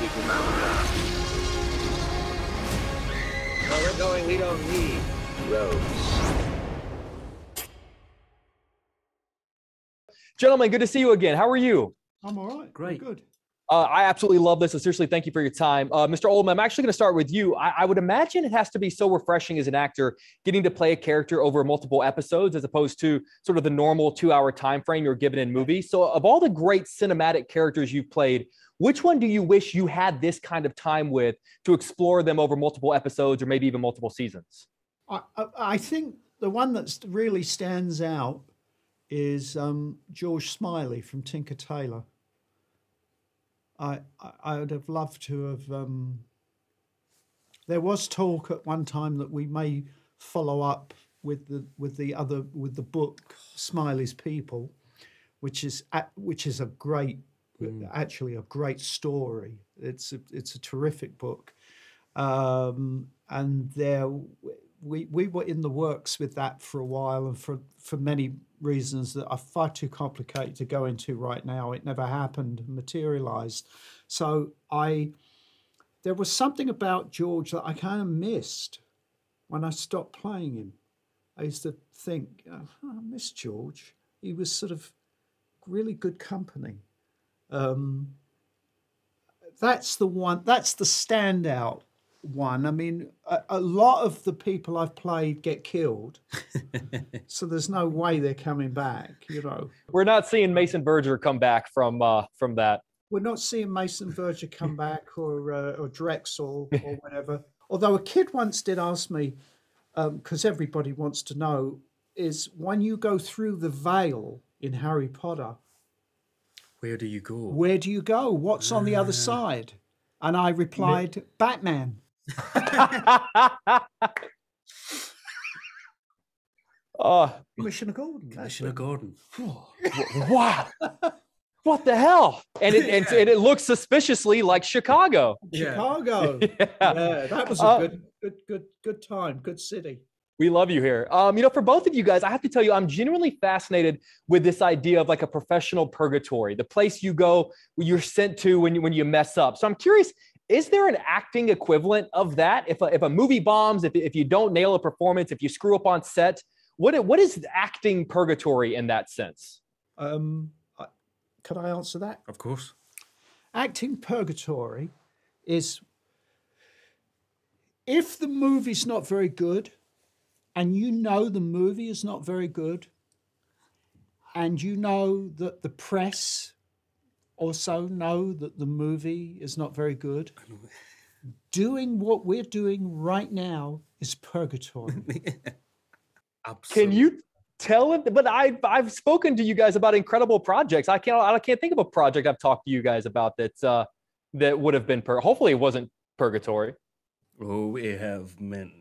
Where we're going, we don't need roads. Gentlemen, good to see you again. How are you? I'm all right. Great. Good. I absolutely love this. So seriously, thank you for your time. Mr. Oldman, I'm actually going to start with you. I would imagine it has to be so refreshing as an actor getting to play a character over multiple episodes as opposed to sort of the normal 2-hour time frame you're given in movies. So of all the great cinematic characters you've played, which one do you wish you had this kind of time with to explore them over multiple episodes or maybe even multiple seasons? I think the one that really stands out is George Smiley from Tinker Tailor. I would have loved to have. There was talk at one time that we may follow up with the book Smiley's People, which is a great, actually a great story. It's a terrific book, and we were in the works with that for a while, and for many reasons that are far too complicated to go into right now, it never happened, materialized. So there was something about George that I kind of missed when I stopped playing him. I used to think, oh, I miss George. He was sort of really good company. That's the one. That's the standout one. I mean, a lot of the people I've played get killed, so there's no way they're coming back. You know, we're not seeing Mason Verger come back from that. We're not seeing Mason Verger come back or Drexel or whatever. Although a kid once did ask me, because everybody wants to know, is when you go through the veil in Harry Potter, where do you go? Where do you go? What's on the other side? And I replied, Batman. Commissioner Gordon. Commissioner Gordon. Wow. What the hell? And it looks suspiciously like Chicago. Chicago. Yeah, that was a good time, good city. We love you here. For both of you guys, I have to tell you, I'm genuinely fascinated with this idea of like a professional purgatory, the place you go, you're sent to when you mess up. So I'm curious, is there an acting equivalent of that? If a movie bombs, if you don't nail a performance, if you screw up on set, what is acting purgatory in that sense? Could I answer that? Of course. Acting purgatory is if the movie's not very good, and you know the movie is not very good, and you know that the press also know that the movie is not very good, doing what we're doing right now is purgatory. Absolutely. Can you tell it? But I've spoken to you guys about incredible projects. I can't think of a project I've talked to you guys about that would have been hopefully it wasn't purgatory. Oh, we have many.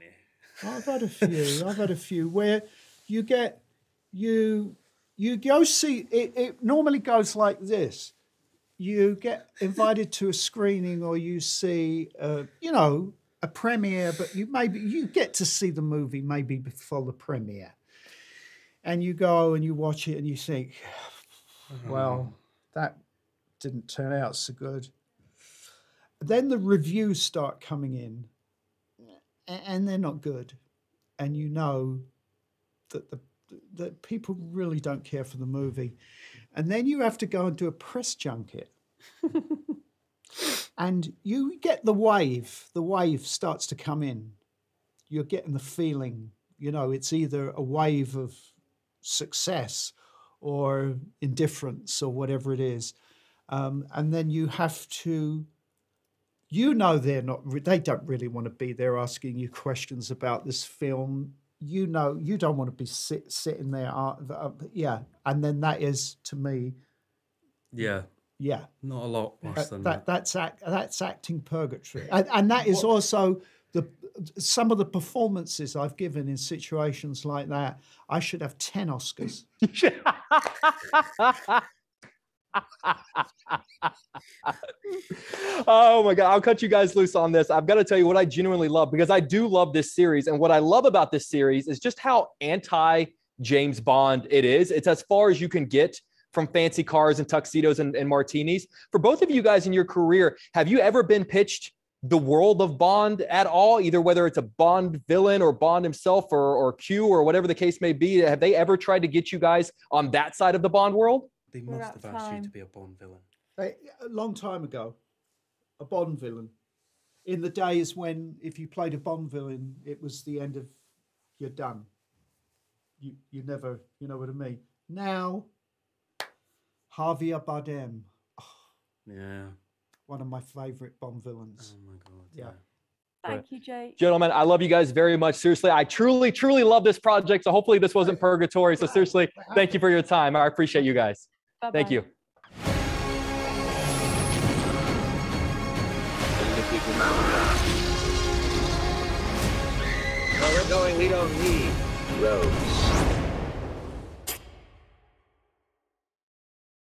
I've had a few where you go see it. It normally goes like this. You get invited to a screening, or you see, a premiere, but you get to see the movie maybe before the premiere, and you go and you watch it and you think, well, that didn't turn out so good. Then the reviews start coming in, and they're not good, and you know that people really don't care for the movie, and then you have to go and do a press junket, and you get the wave. The wave starts to come in. You're getting the feeling, it's either a wave of success or indifference or whatever it is, and then you have to. They don't really want to be there asking you questions about this film. You don't want to be sitting there. And then that is, to me. Yeah. Yeah. Not a lot worse than that. That's acting purgatory. And that is also some of the performances I've given in situations like that. I should have 10 Oscars. Oh my God, I'll cut you guys loose on this. I've got to tell you what I genuinely love, because I do love this series. And what I love about this series is just how anti James Bond it is. It's as far as you can get from fancy cars and tuxedos and martinis. For both of you guys in your career, have you ever been pitched the world of Bond at all, either whether it's a Bond villain or Bond himself or Q or whatever the case may be? Have they ever tried to get you guys on that side of the Bond world? They must have asked you to be a Bond villain. A long time ago, a Bond villain. In the days when if you played a Bond villain, it was the end of, you're done. You never, you know what I mean? Now, Javier Bardem. Oh, yeah. One of my favorite Bond villains. Oh my God. Yeah. Thank you, Jake. Gentlemen, I love you guys very much. Seriously, I truly, truly love this project. So hopefully this wasn't purgatory. So seriously, thank you for your time. I appreciate you guys. Bye-bye. Thank you. Where we're going, we don't need roads.